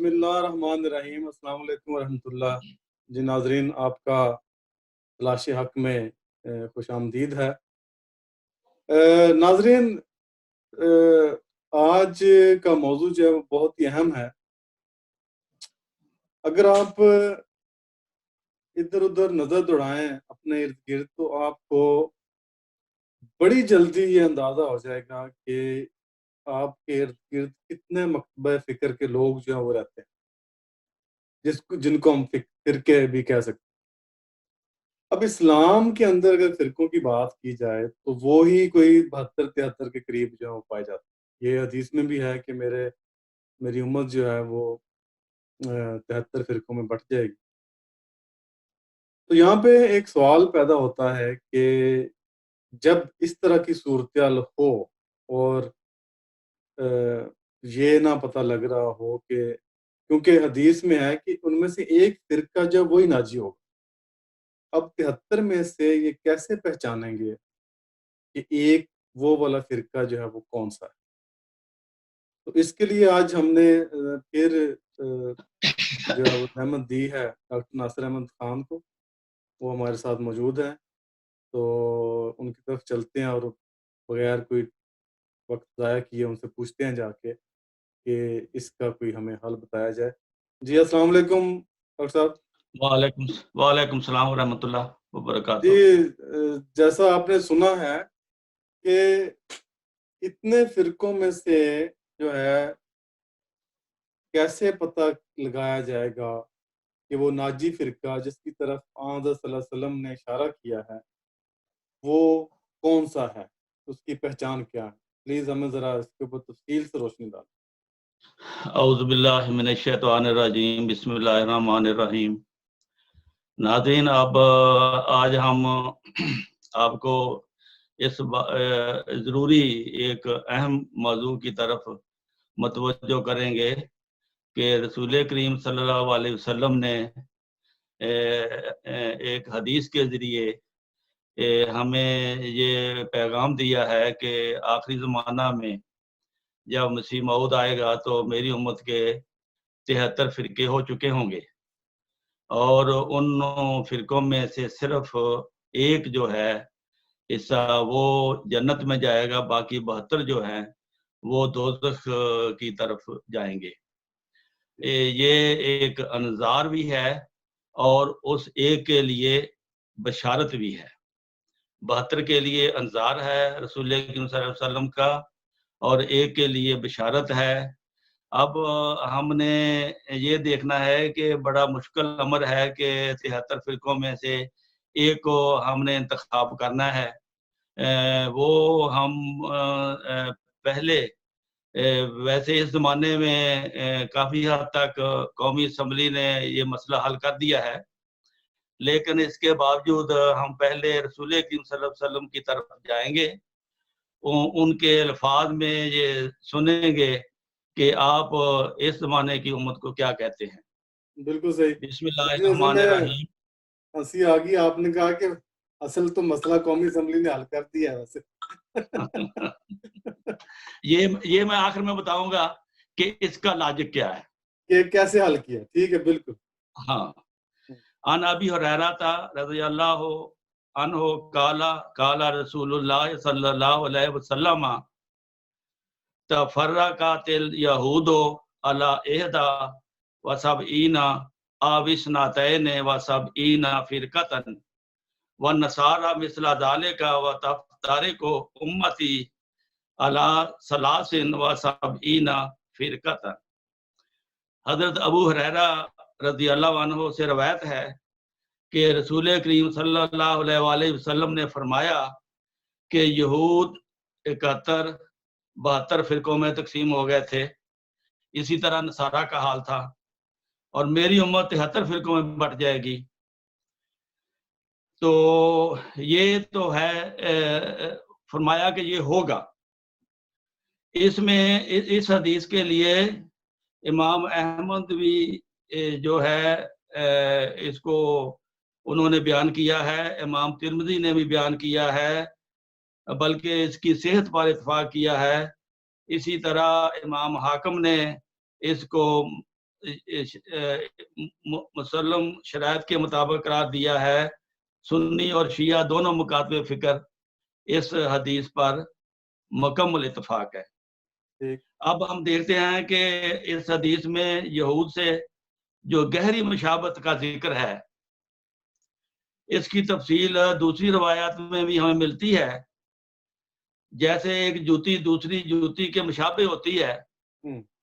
بسم اللہ الرحمن الرحیم۔ السلام علیکم ورحمۃ اللہ۔ جی ناظرین، آپ کا تلاش حق میں خوش آمدید ہے۔ ناظرین، آج کا موضوع جو ہے وہ بہت ہی اہم ہے۔ اگر آپ ادھر ادھر نظر دوڑائیں اپنے ارد گرد تو آپ کو بڑی جلدی یہ اندازہ ہو جائے گا کہ آپ کے ارد گرد کتنے مکتبہ فکر کے لوگ جو ہیں وہ رہتے ہیں، جن کو ہم فرقے بھی کہہ سکتے ہیں۔ اب اسلام کے اندر اگر فرقوں کی بات کی جائے تو وہی کوئی 72-73 کے قریب جو ہے وہ پائے جاتے ہیں۔ یہ حدیث میں بھی ہے کہ میری امت جو ہے وہ 73 فرقوں میں بٹ جائے گی۔ تو یہاں پہ ایک سوال پیدا ہوتا ہے کہ جب اس طرح کی صورتحال ہو اور یہ نہ پتہ لگ رہا ہو کہ کیونکہ حدیث میں ہے کہ ان میں سے ایک فرقہ جو وہی ناجی ہوگا، اب 73 میں سے یہ کیسے پہچانیں گے کہ ایک وہ والا فرقہ جو ہے وہ کون سا ہے؟ تو اس کے لیے آج ہم نے پھر جو ہے وہ رحمت دی ہے ڈاکٹر ناصر احمد خان کو، وہ ہمارے ساتھ موجود ہیں۔ تو ان کی طرف چلتے ہیں اور بغیر کوئی وقت ضائع کیے ان سے پوچھتے ہیں جا کے کہ اس کا کوئی ہمیں حل بتایا جائے۔ جی السلام علیکم ڈاکٹر صاحب۔ وعلیکم السلام ورحمۃ اللہ وبرکاتہ۔ جی جیسا آپ نے سنا ہے کہ اتنے فرقوں میں سے جو ہے کیسے پتہ لگایا جائے گا کہ وہ ناجی فرقہ جس کی طرف آنظر صلی اللہ علیہ وسلم نے اشارہ کیا ہے وہ کون سا ہے، اس کی پہچان کیا ہے؟ پلیز ہمیں ذرا اس کے اوپر تفصیل سے روشنی ڈالیں۔ اعوذ باللہ من الشیطان الرجیم، بسم اللہ الرحمن الرحیم۔ ناظرین، اب آج ہم آپ کو اس ضروری ایک اہم موضوع کی طرف متوجہ کریں گے کہ رسول کریم صلی اللہ علیہ وسلم نے ایک حدیث کے ذریعے ہمیں یہ پیغام دیا ہے کہ آخری زمانہ میں جب مسیح موعود آئے گا تو میری امت کے 73 فرقے ہو چکے ہوں گے، اور ان فرقوں میں سے صرف ایک جو ہے حصہ وہ جنت میں جائے گا، باقی 72 جو ہیں وہ دوزخ کی طرف جائیں گے۔ یہ ایک انذار بھی ہے اور اس ایک کے لیے بشارت بھی ہے۔ 72 کے لیے انذار ہے رسول کریم صلی اللہ علیہ وسلم کا، اور ایک کے لیے بشارت ہے۔ اب ہم نے یہ دیکھنا ہے کہ بڑا مشکل امر ہے کہ 73 فرقوں میں سے ایک کو ہم نے انتخاب کرنا ہے۔ وہ ہم پہلے ویسے اس زمانے میں کافی حد تک قومی اسمبلی نے یہ مسئلہ حل کر دیا ہے، لیکن اس کے باوجود ہم پہلے رسول کریم صلی اللہ علیہ وسلم کی طرف جائیں گے، ان کے الفاظ میں یہ سنیں گے کہ آپ اس زمانے کی امت کو کیا کہتے ہیں۔ بالکل صحیح۔ بسم اللہ الرحمن الرحیم۔ ہنسی آ گئی، آپ نے کہا کہ اصل تو مسئلہ قومی اسمبلی نے حل کر دیا ہے ویسے۔ یہ میں آخر میں بتاؤں گا کہ اس کا لاجک کیا ہے کہ کیسے حل کیا۔ ٹھیک ہے، بالکل۔ ہاں۔ عن ابی ہریرہ رضی اللہ عنہ قال رسول اللہ صلی اللہ علیہ وسلم تفرقت الیہود علی 71 او 72 فرقۃ والنصارى مثل ذلك وتفترق امتی علی 73 فرقۃ۔ حضرت ابو ہریرہ رضی اللہ عنہ سے روایت ہے کہ رسول کریم صلی اللہ علیہ وآلہ وسلم نے فرمایا کہ یہود 72 فرقوں میں تقسیم ہو گئے تھے، اسی طرح نصارہ کا حال تھا، اور میری امت 73 فرقوں میں بٹ جائے گی۔ تو یہ تو ہے، فرمایا کہ یہ ہوگا۔ اس میں اس حدیث کے لیے امام احمد بھی جو ہے اس کو انہوں نے بیان کیا ہے، امام ترمذی نے بھی بیان کیا ہے، بلکہ اس کی صحت پر اتفاق کیا ہے۔ اسی طرح امام حاکم نے اس کو مسلم شرائط کے مطابق قرار دیا ہے، سنی اور شیعہ دونوں مکاتب فکر اس حدیث پر مکمل اتفاق ہے۔ ٹھیک، اب ہم دیکھتے ہیں کہ اس حدیث میں یہود سے جو گہری مشابہت کا ذکر ہے، اس کی تفصیل دوسری روایات میں بھی ہمیں ملتی ہے۔ جیسے ایک جوتی دوسری جوتی کے مشابہ ہوتی ہے،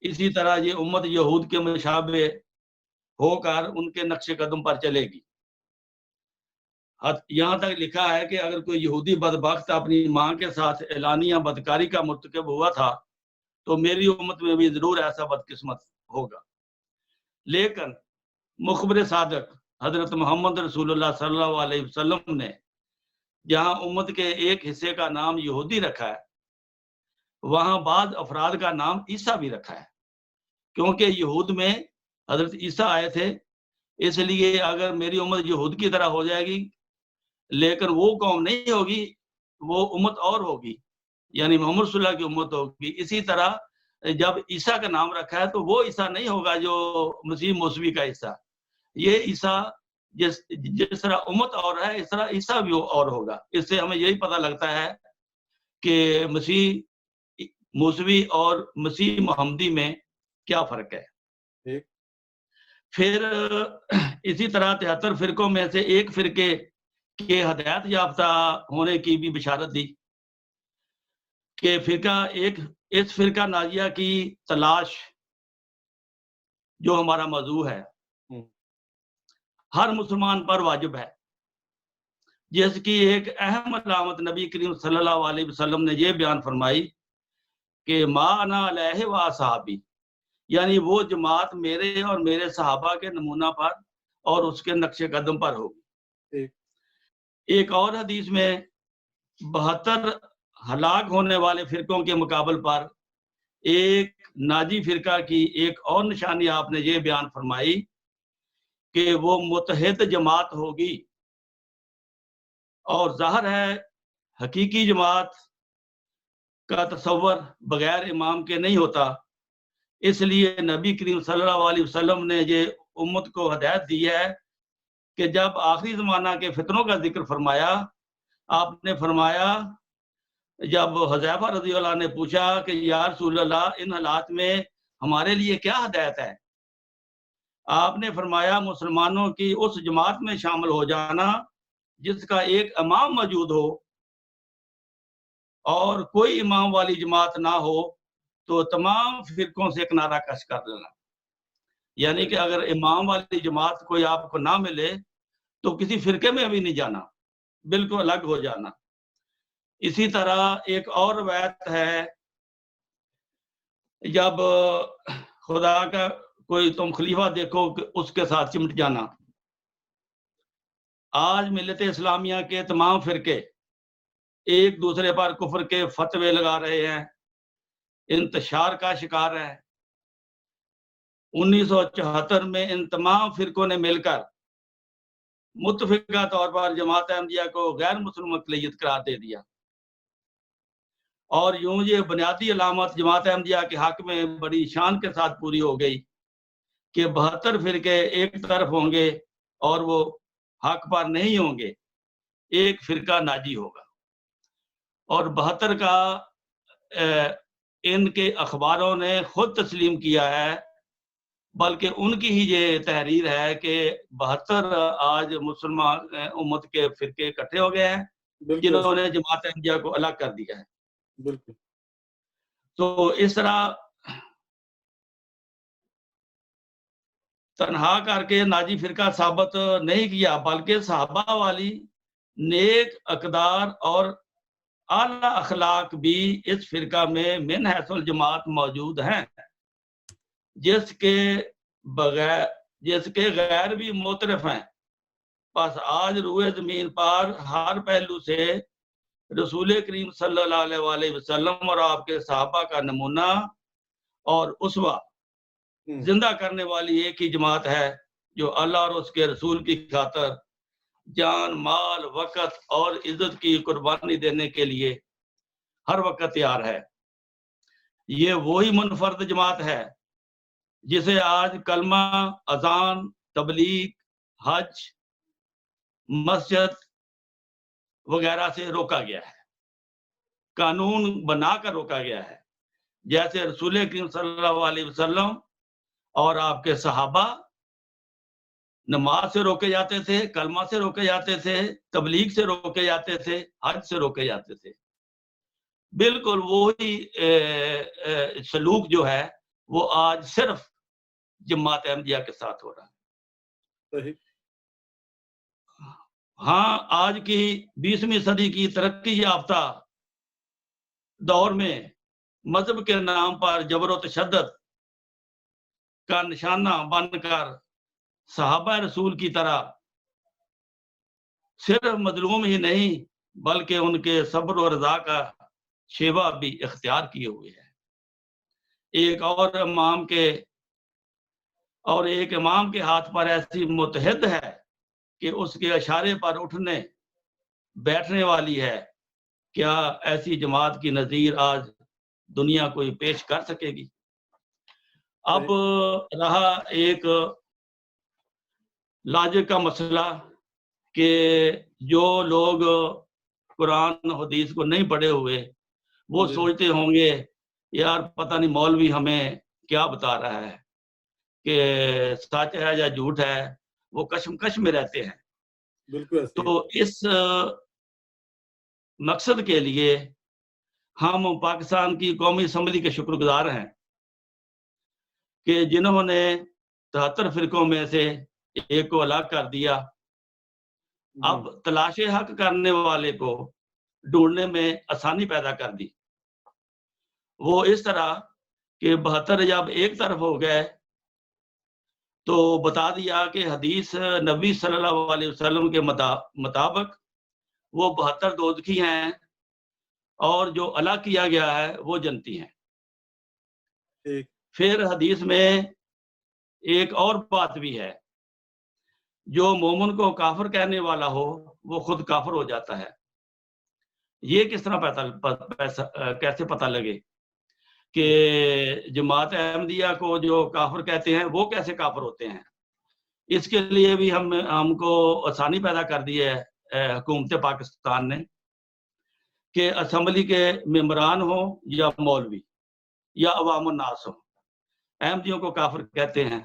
اسی طرح یہ امت یہود کے مشابہ ہو کر ان کے نقش قدم پر چلے گی۔ یہاں تک لکھا ہے کہ اگر کوئی یہودی بدبخت اپنی ماں کے ساتھ اعلانیہ بدکاری کا مرتکب ہوا تھا تو میری امت میں بھی ضرور ایسا بدقسمت ہوگا۔ لیکن مخبر صادق حضرت محمد رسول اللہ صلی اللہ علیہ وسلم نے جہاں امت کے ایک حصے کا نام یہودی رکھا ہے، وہاں بعض افراد کا نام عیسیٰ بھی رکھا ہے، کیونکہ یہود میں حضرت عیسیٰ آئے تھے۔ اس لیے اگر میری امت یہود کی طرح ہو جائے گی لیکن وہ قوم نہیں ہوگی، وہ امت اور ہوگی، یعنی محمد صلی اللہ کی امت ہوگی۔ اسی طرح جب عیسیٰ کا نام رکھا ہے تو وہ عیسیٰ نہیں ہوگا جو مسیح موسوی کا عیسیٰ، یہ عیسیٰ جس طرح امت اور ہے اس طرح عیسیٰ بھی اور ہوگا۔ اس سے ہمیں یہی پتہ لگتا ہے کہ مسیح موسوی اور مسیح محمدی میں کیا فرق ہے۔ پھر اسی طرح 73 فرقوں میں سے ایک فرقے کے ہدایت یافتہ ہونے کی بھی بشارت دی کہ اس فرقہ ناجیہ کی تلاش جو ہمارا موضوع ہے ہر مسلمان پر واجب ہے، جس کی ایک اہم علامت نبی کریم صلی اللہ علیہ وسلم نے یہ بیان فرمائی کہ ما انا علیہ و اصحابی، یعنی وہ جماعت میرے اور میرے صحابہ کے نمونہ پر اور اس کے نقش قدم پر ہوگی۔ ایک اور حدیث میں 72 ہلاک ہونے والے فرقوں کے مقابل پر ایک ناجی فرقہ کی ایک اور نشانی آپ نے یہ بیان فرمائی کہ وہ متحد جماعت ہوگی، اور ظاہر ہے حقیقی جماعت کا تصور بغیر امام کے نہیں ہوتا۔ اس لیے نبی کریم صلی اللہ علیہ وسلم نے یہ امت کو ہدایت دی ہے کہ جب آخری زمانہ کے فتنوں کا ذکر فرمایا، آپ نے فرمایا، جب حذیفہ رضی اللہ عنہ نے پوچھا کہ یا رسول اللہ ان حالات میں ہمارے لیے کیا ہدایت ہے، آپ نے فرمایا مسلمانوں کی اس جماعت میں شامل ہو جانا جس کا ایک امام موجود ہو، اور کوئی امام والی جماعت نہ ہو تو تمام فرقوں سے کنارہ کش کر دینا۔ یعنی کہ اگر امام والی جماعت کوئی آپ کو نہ ملے تو کسی فرقے میں بھی نہیں جانا، بالکل الگ ہو جانا۔ اسی طرح ایک اور روایت ہے، جب خدا کا کوئی تم خلیفہ دیکھو کہ اس کے ساتھ چمٹ جانا۔ آج ملت اسلامیہ کے تمام فرقے ایک دوسرے پر کفر کے فتوے لگا رہے ہیں، انتشار کا شکار ہے۔ 1974 میں ان تمام فرقوں نے مل کر متفقہ طور پر جماعت احمدیہ کو غیر مسلم اقلیت قرار دے دیا، اور یوں یہ بنیادی علامت جماعت احمدیہ کے حق میں بڑی شان کے ساتھ پوری ہو گئی کہ 72 فرقے ایک طرف ہوں گے اور وہ حق پر نہیں ہوں گے، ایک فرقہ ناجی ہوگا۔ اور 72 کا ان کے اخباروں نے خود تسلیم کیا ہے، بلکہ ان کی ہی یہ تحریر ہے کہ 72 آج مسلمان امت کے فرقے اکٹھے ہو گئے ہیں جنہوں نے جماعت احمدیہ کو الگ کر دیا ہے۔ بالکل۔ تو اس طرح تنہا کر کے ناجی فرقہ ثابت نہیں کیا، بلکہ صحابہ والی نیک اقدار اور اعلیٰ اخلاق بھی اس فرقہ میں من حیث الجماعت موجود ہیں، جس کے غیر بھی معترف ہیں۔ بس آج روئے زمین پر ہر پہلو سے رسول کریم صلی اللہ علیہ وسلم اور آپ کے صحابہ کا نمونہ اور اسوہ زندہ کرنے والی ایک ہی جماعت ہے جو اللہ اور اس کے رسول کی خاطر جان، مال، وقت اور عزت کی قربانی دینے کے لیے ہر وقت تیار ہے۔ یہ وہی منفرد جماعت ہے جسے آج کلمہ، اذان، تبلیغ، حج، مسجد وغیرہ سے روکا گیا ہے، قانون بنا کر روکا گیا ہے. جیسے رسول کریم صلی اللہ علیہ وسلم اور آپ کے صحابہ نماز سے روکے جاتے تھے، کلمہ سے روکے جاتے تھے، تبلیغ سے روکے جاتے تھے، حج سے روکے جاتے تھے. بالکل وہی سلوک جو ہے وہ آج صرف جماعت احمدیہ کے ساتھ ہو رہا ہے. صحیح. ہاں، آج کی 20ویں صدی کی ترقی یافتہ دور میں مذہب کے نام پر جبر و تشدد کا نشانہ بن کر صحابہ رسول کی طرح صرف مظلوم ہی نہیں بلکہ ان کے صبر و رضا کا شیوا بھی اختیار کیے ہوئے ہیں. ایک امام کے ہاتھ پر ایسی متحد ہے کہ اس کے اشارے پر اٹھنے بیٹھنے والی ہے. کیا ایسی جماعت کی نظیر آج دنیا کوئی پیش کر سکے گی؟ اب رہا ایک لاجک کا مسئلہ کہ جو لوگ قرآن حدیث کو نہیں پڑھے ہوئے وہ سوچتے ہوں گے یار پتہ نہیں مولوی ہمیں کیا بتا رہا ہے کہ سچ ہے یا جھوٹ ہے، وہ کشمکش میں رہتے ہیں. بالکل. تو اس مقصد کے لیے ہم پاکستان کی قومی اسمبلی کے شکر گزار ہیں کہ جنہوں نے 73 فرقوں میں سے ایک کو الگ کر دیا. اب تلاش حق کرنے والے کو ڈھونڈنے میں آسانی پیدا کر دی. وہ اس طرح کہ 72 جب ایک طرف ہو گئے تو بتا دیا کہ حدیث نبی صلی اللہ علیہ وسلم کے مطابق وہ 72 دوزخی ہیں اور جو الگ کیا گیا ہے وہ جنتی ہیں. پھر حدیث میں ایک اور بات بھی ہے، جو مومن کو کافر کہنے والا ہو وہ خود کافر ہو جاتا ہے. یہ کس طرح کیسے پتہ لگے کہ جماعت احمدیہ کو جو کافر کہتے ہیں وہ کیسے کافر ہوتے ہیں؟ اس کے لیے بھی ہم کو آسانی پیدا کر دی ہے حکومت پاکستان نے کہ اسمبلی کے ممبران ہوں یا مولوی یا عوام الناس ہوں، احمدیوں کو کافر کہتے ہیں.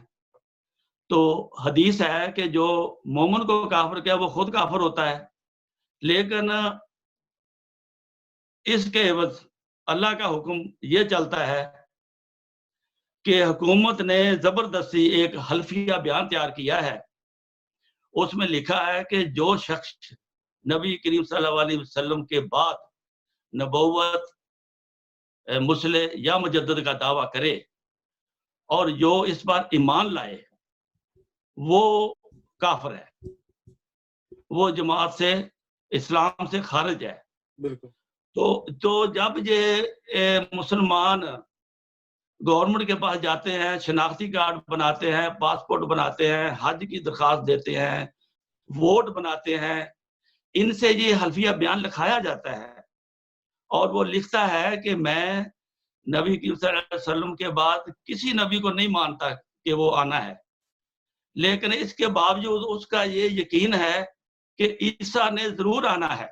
تو حدیث ہے کہ جو مومن کو کافر کہے وہ خود کافر ہوتا ہے، لیکن اس کے عوض اللہ کا حکم یہ چلتا ہے کہ حکومت نے زبردستی ایک حلفیہ بیان تیار کیا ہے. اس میں لکھا ہے کہ جو شخص نبی کریم صلی اللہ علیہ وسلم کے بعد نبوت، مصلح یا مجدد کا دعویٰ کرے اور جو اس پر ایمان لائے وہ کافر ہے، وہ جماعت سے، اسلام سے خارج ہے. بالکل. تو جب یہ مسلمان گورنمنٹ کے پاس جاتے ہیں، شناختی کارڈ بناتے ہیں، پاسپورٹ بناتے ہیں، حج کی درخواست دیتے ہیں، ووٹ بناتے ہیں، ان سے یہ حلفیہ بیان لکھایا جاتا ہے اور وہ لکھتا ہے کہ میں نبی کریم صلی اللہ علیہ وسلم کے بعد کسی نبی کو نہیں مانتا کہ وہ آنا ہے، لیکن اس کے باوجود اس کا یہ یقین ہے کہ عیسیٰ نے ضرور آنا ہے.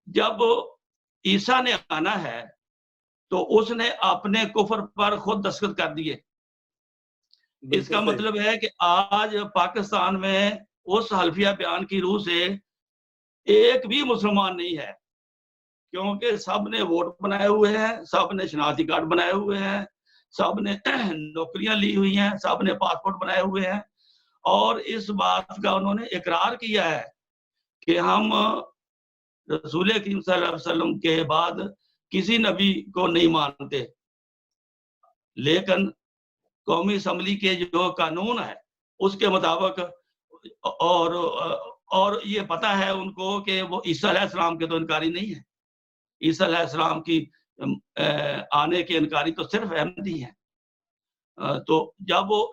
جب عیسیٰ نے آنا ہے تو اس نے اپنے کفر پر خود دستخط کر دیے. اس کا مطلب ہے کہ آج پاکستان میں اس حلفیہ بیان کی روح سے ایک بھی مسلمان نہیں ہے، کیونکہ سب نے ووٹ بنائے ہوئے ہیں، سب نے شناختی کارڈ بنائے ہوئے ہیں، سب نے نوکریاں لی ہوئی ہیں، سب نے پاسپورٹ بنائے ہوئے ہیں، اور اس بات کا انہوں نے اقرار کیا ہے کہ ہم رسول کریم صلی اللہ علیہ وسلم کے بعد کسی نبی کو نہیں مانتے. لیکن قومی اسمبلی کے جو قانون ہے اس کے مطابق اور یہ پتا ہے ان کو کہ وہ عیسیٰ علیہ السلام کے تو انکاری نہیں ہے. عیسیٰ علیہ السلام کی آنے کے انکاری تو صرف احمدی ہیں. تو جب وہ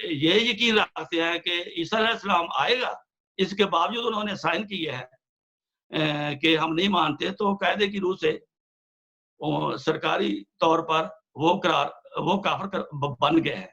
یہ یقین رکھتے ہیں کہ عیسیٰ علیہ السلام آئے گا، اس کے باوجود انہوں نے سائن کیے ہیں کہ ہم نہیں مانتے، تو قاعدے کی روح سے سرکاری طور پر وہ کافر بن گئے ہیں.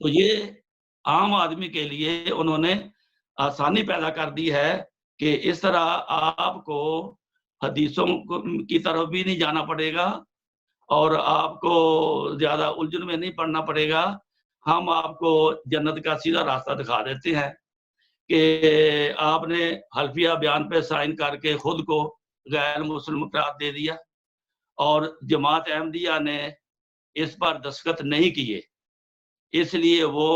تو یہ عام آدمی کے لیے انہوں نے آسانی پیدا کر دی ہے کہ اس طرح آپ کو حدیثوں کی طرف بھی نہیں جانا پڑے گا اور آپ کو زیادہ الجھن میں نہیں پڑنا پڑے گا. ہم آپ کو جنت کا سیدھا راستہ دکھا دیتے ہیں کہ آپ نے حلفیہ بیان پہ سائن کر کے خود کو غیر مسلم قرار دے دیا اور جماعت احمدیہ نے اس پر دستخط نہیں کیے، اس لیے وہ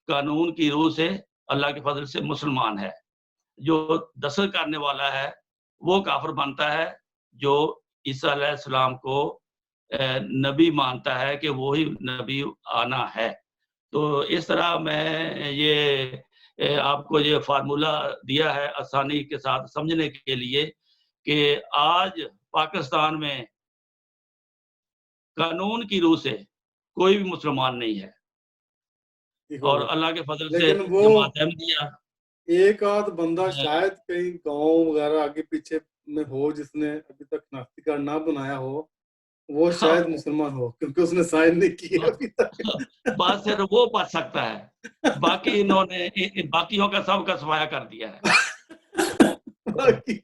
قانون کی روح سے اللہ کے فضل سے مسلمان ہے. جو دستخط کرنے والا ہے وہ کافر بنتا ہے جو عیسیٰ علیہ السلام کو نبی مانتا ہے کہ وہی نبی آنا ہے. تو اس طرح میں یہ آپ کو یہ فارمولہ دیا ہے آسانی کے ساتھ سمجھنے کے لیے کہ آج پاکستان میں قانون کی روح سے کوئی بھی مسلمان نہیں ہے اور اللہ کے فضل سے لیکن وہ جماعت احمدیہ ایک آدھ بندہ شاید کہیں گاؤں وغیرہ آگے پیچھے میں ہو جس نے ابھی تک نافتی کارڈ نہ بنایا ہو، وہ شاید مسلمان ہو کیونکہ اس نے سائن نہیں کیا ابھی تک. بات صرف وہ پڑھ سکتا ہے، باقی انہوں نے باقیوں کا سب کا سفایا کر دیا ہے.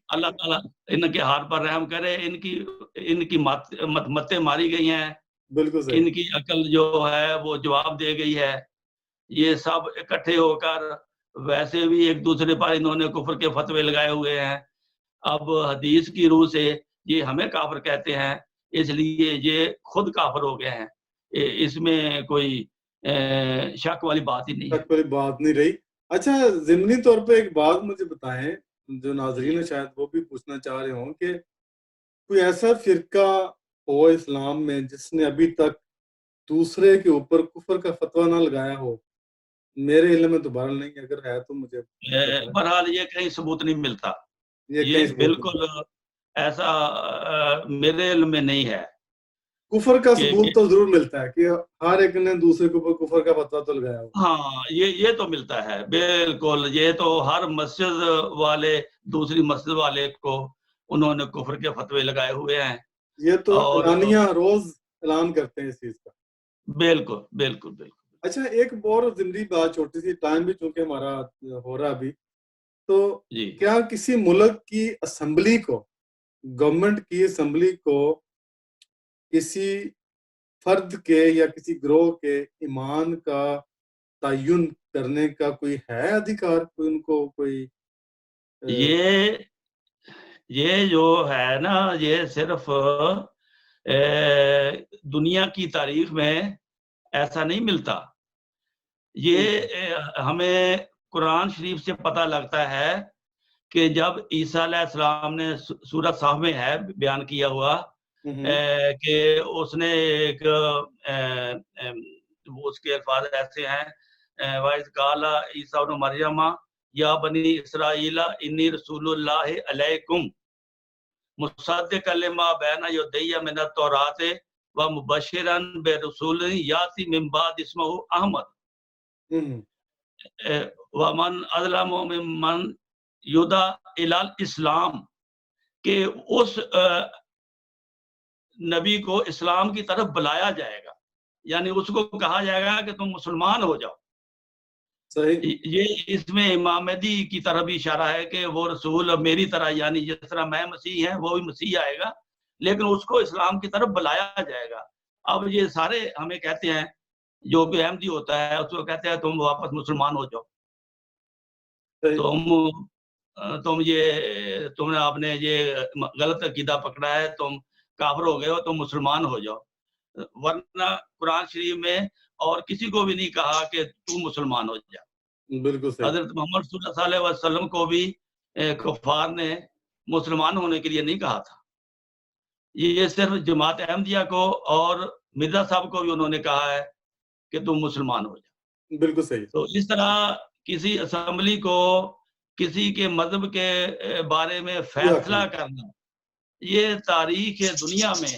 اللہ تعالیٰ ان کے ہاتھ پر رحم کرے. ان کی متیں ماری گئی ہیں، بالکل صحیح. ان کی عقل جو ہے وہ جواب دے گئی ہے. یہ سب اکٹھے ہو کر ویسے بھی ایک دوسرے پر انہوں نے کفر کے فتوے لگائے ہوئے ہیں. اب حدیث کی روح سے یہ ہمیں کافر کہتے ہیں، اس لیے یہ خود کافر ہو گئے ہیں. اس میں کوئی شک والی بات ہی نہیں ہے. شک والی بات نہیں رہی. اچھا، ضمنی طور پہ ایک بات مجھے بتائیں، جو ناظرین شاید وہ بھی پوچھنا چاہ رہے ہوں کہ کوئی ایسا فرقہ ہو اسلام میں جس نے ابھی تک دوسرے کے اوپر کفر کا فتویٰ نہ لگایا ہو؟ میرے علم میں تو بہرحال نہیں، اگر ہے تو مجھے بہرحال یہ کہیں ثبوت نہیں ملتا. یہ بالکل ایسا میرے علم میں نہیں ہے. کفر کا ثبوت تو ضرور ملتا ہے کہ ہر ایک نے دوسرے کے اوپر کفر کا فتویٰ تو لگایا ہو. ہاں یہ تو ملتا ہے بالکل. یہ تو ہر مسجد والے دوسری مسجد والے کو انہوں نے کفر کے فتوے لگائے ہوئے ہیں. یہ تو اعلانیہ روز اعلان کرتے ہیں اس چیز کا. بالکل بالکل بالکل. اچھا، ایک اور زندگی بات چھوٹی سی، ٹائم بھی چونکہ ہمارا ہو رہا ابھی، تو کیا کسی ملک کی اسمبلی کو، گورنمنٹ کی اسمبلی کو کسی فرد کے یا کسی گروہ کے ایمان کا تعین کرنے کا کوئی ہے ادھیکار؟ کوئی ان کو کوئی یہ جو ہے نا، یہ صرف دنیا کی تاریخ میں ایسا نہیں ملتا. یہ ہمیں قرآن شریف سے پتہ لگتا ہے کہ جب عیسیٰ علیہ السلام نے سورۃ صحف میں ہے بیان کیا ہوا کہ اس نے ایک اس کے الفاظ ایسے ہیں، وَإِذْ قَالَ عِيسَىٰ ابْنُ مَرْيَمَ يَا بَنِي إِسْرَائِيلَ إِنِّي رَسُولُ اللَّهِ عَلَيْكُمْ مُصَدِّقًا لِمَا بَيْنَ يَدَيَّ مِنَ التَّوْرَاةِ وَمُبَشِّرًا بِرَسُولٍ يَأْتِي مِن بَعْدِي اسْمُهُ أَحْمَدُ وَمَنْ أَظْلَمُ مِمَّنْ يُدْعَىٰ إِلَى الْإِسْلَامِ، کہ اس نبی کو اسلام کی طرف بلایا جائے گا، یعنی اس کو کہا جائے گا کہ تم مسلمان ہو جاؤ. یہ اس میں امام مہدی کی طرف بھی اشارہ ہے کہ وہ رسول میری طرح، یعنی جس طرح میں مسیح ہیں وہ بھی مسیح آئے گا، لیکن اس کو اسلام کی طرف بلایا جائے گا. اب یہ سارے ہمیں کہتے ہیں، جو بھی احمدی ہوتا ہے اس کو کہتے ہیں تم واپس مسلمان ہو جاؤ، تم نے آپ نے یہ غلط عقیدہ پکڑا ہے، تم کافر ہو گئے ہو، تم مسلمان ہو جاؤ. ورنہ قرآن شریف میں اور کسی کو بھی نہیں کہا کہ تم مسلمان ہو جا. بالکل صحیح. حضرت محمد صلی اللہ علیہ وسلم کو بھی کفار نے مسلمان ہونے کے لیے نہیں کہا تھا. یہ صرف جماعت احمدیہ کو اور مرزا صاحب کو بھی انہوں نے کہا ہے کہ تم مسلمان ہو جا. بالکل صحیح. تو اس طرح کسی اسمبلی کو کسی کے مذہب کے بارے میں فیصلہ کرنا، یہ تاریخ دنیا میں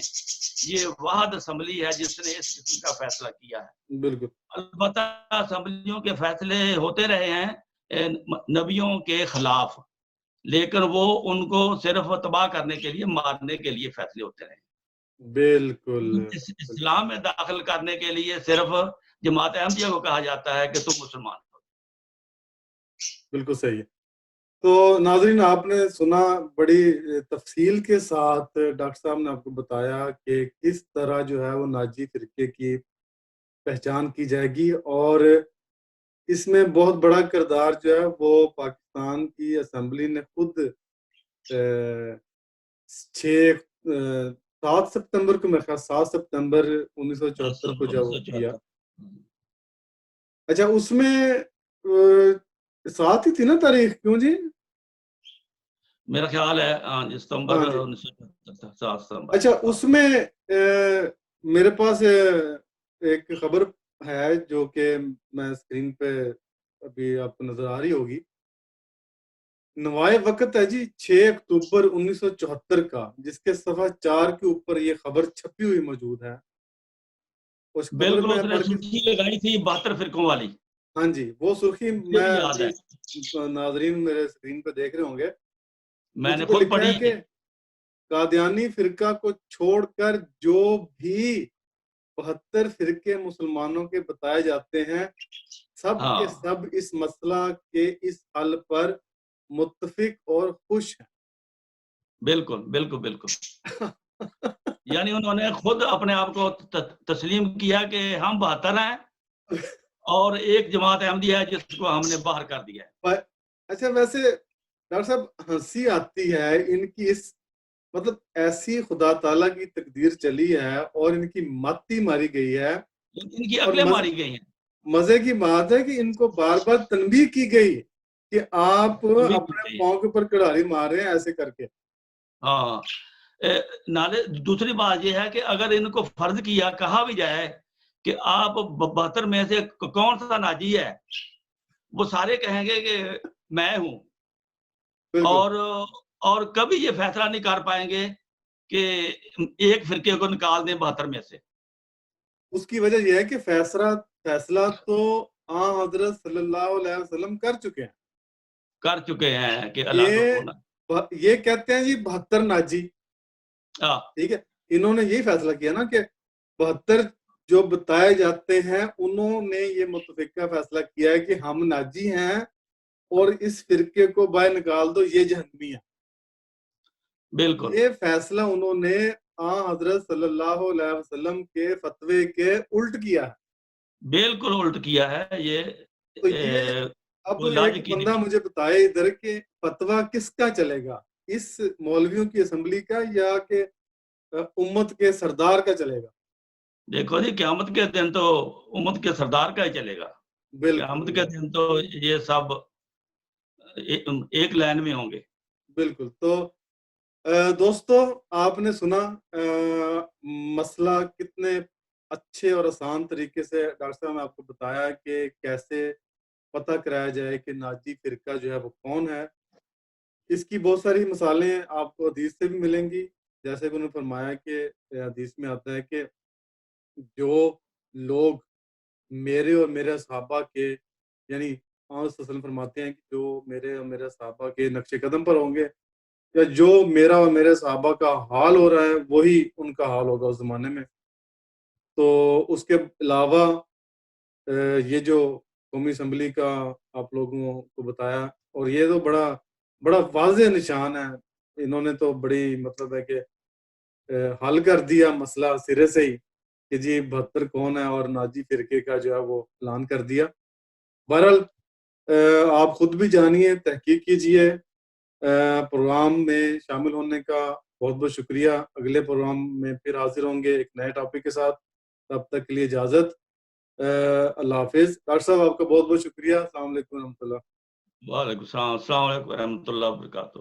یہ واحد اسمبلی ہے جس نے اس قسم کا فیصلہ کیا ہے. بالکل. البتہ اسمبلیوں کے فیصلے ہوتے رہے ہیں نبیوں کے خلاف، لیکن وہ ان کو صرف تباہ کرنے کے لیے، مارنے کے لیے فیصلے ہوتے رہے. بالکل. اسلام میں داخل کرنے کے لیے صرف جماعت احمدیہ کو کہا جاتا ہے کہ تم مسلمان ہو. بالکل صحیح ہے. تو ناظرین آپ نے سنا بڑی تفصیل کے ساتھ ڈاکٹر صاحب نے آپ کو بتایا کہ کس طرح جو ہے وہ ناجی فرقے کی پہچان کی جائے گی، اور اس میں بہت بڑا کردار جو ہے وہ پاکستان کی اسمبلی نے خود 7 ستمبر کو، میرے خیال 7 ستمبر 1974 کو جب کیا. اچھا اس میں ساتھ ہی تھی نا تاریخ، کیوں جی؟ میرا خیال ہے ستمبر ہاں جی. 7 ستمبر. اچھا اس میں میرے پاس ایک خبر ہے جو کہ میں اسکرین پہ ابھی آپ کو نظر آ رہی ہوگی. نوائے وقت ہے جی 6 اکتوبر 1974 کا، جس کے صفحہ 4 کے اوپر یہ خبر چھپی ہوئی موجود ہے. اس خبر بالکل میں اس نے سرخی لگائی تھی 72 فرقوں والی. ہاں جی وہ سرخی مجھے بھی یاد ہے. ناظرین میرے اسکرین پہ دیکھ رہے ہوں گے. میں اس نے پہ خود لکھا ہے پڑھی. کہ قادیانی فرقہ کو چھوڑ کر جو بھی 72 فرقے مسلمانوں کے بتائے جاتے ہیں، سب کے سب اس مسئلہ کے اس حل پر متفق اور خوش ہیں. بالکل بالکل بالکل. یعنی انہوں نے خود اپنے آپ کو تسلیم کیا کہ ہم 72 ہیں اور ایک جماعت احمدیہ ہے جس کو ہم نے باہر کر دیا ہے. اچھا ویسے ڈاکٹر صاحب ہنسی آتی ہے ان کی اس، مطلب ایسی خدا تعالیٰ کی تقدیر چلی ہے اور ان کی ماتی ماری گئی ہے، ان کی عقلیں ماری گئی ہیں. مزے کی بات ہے کہ ان کو بار بار تنبیہ کی گئی کہ آپ اپنے پاؤں کے اوپر کڑھاڑی مار رہے ہیں ایسے کر کے. ہاں دوسری بات یہ ہے کہ اگر ان کو فرض کیا کہا بھی جائے کہ آپ 72 میں سے کون سا ناجی ہے، وہ سارے کہیں گے کہ میں ہوں. اور کبھی یہ فیصلہ نہیں کر پائیں گے کہ ایک فرقے کو نکال دیں 72 میں سے. اس کی وجہ یہ ہے کہ فیصلہ تو حضرت صلی اللہ علیہ وسلم کر چکے ہیں کہ اللہ یہ کہتے ہیں جی 72 ناجی. ٹھیک ہے، انہوں نے یہی فیصلہ کیا نا کہ 72 جو بتائے جاتے ہیں، انہوں نے یہ متفقہ فیصلہ کیا ہے کہ ہم ناجی ہیں اور اس فرقے کو باہر نکال دو، یہ جہنمی ہے. بالکل یہ فیصلہ انہوں نے حضرت صلی اللہ علیہ وسلم کے فتوے کے الٹ کیا ہے. بالکل الٹ کیا ہے. یہ اب ایک بندہ مجھے بتائے ادھر کہ فتویٰ کس کا چلے گا، اس مولویوں کی اسمبلی کا یا کہ امت کے سردار کا چلے گا؟ دیکھو جی قیامت کے دن تو امت کے سردار کا ہی چلے گا. قیامت کے دن تو یہ سب ایک لائن میں ہوں گے. بالکل. تو دوستو آپ نے سنا مسئلہ کتنے اچھے اور آسان طریقے سے ڈاکٹر صاحب نے آپ کو بتایا کہ کیسے پتہ کرایا جائے کہ ناجی فرقہ جو ہے وہ کون ہے. اس کی بہت ساری مثالیں آپ کو حدیث سے بھی ملیں گی، جیسے کہ انہوں نے فرمایا کہ حدیث میں آتا ہے کہ جو لوگ میرے اور میرے صحابہ کے، یعنی آپ صلی اللہ علیہ وسلم فرماتے ہیں کہ جو میرے اور میرے صحابہ کے نقش قدم پر ہوں گے، یا جو میرا اور میرے صحابہ کا حال ہو رہا ہے وہی ان کا حال ہوگا اس زمانے میں. تو اس کے علاوہ یہ جو قومی اسمبلی کا آپ لوگوں کو بتایا، اور یہ تو بڑا واضح نشان ہے. انہوں نے تو بڑی مطلب ہے کہ حل کر دیا مسئلہ سرے سے ہی کہ جی 72 کون ہے، اور ناجی فرقے کا جو ہے وہ اعلان کر دیا. بہرحال آپ خود بھی جانیے، تحقیق کیجئے. پروگرام میں شامل ہونے کا بہت بہت شکریہ. اگلے پروگرام میں پھر حاضر ہوں گے ایک نئے ٹاپک کے ساتھ. تب تک کے لیے اجازت. اللہ حافظ. ڈاکٹر صاحب آپ کا بہت بہت شکریہ. السلام علیکم ورحمۃ اللہ. وعلیکم السلام. السلام علیکم ورحمۃ اللہ وبرکاتہ.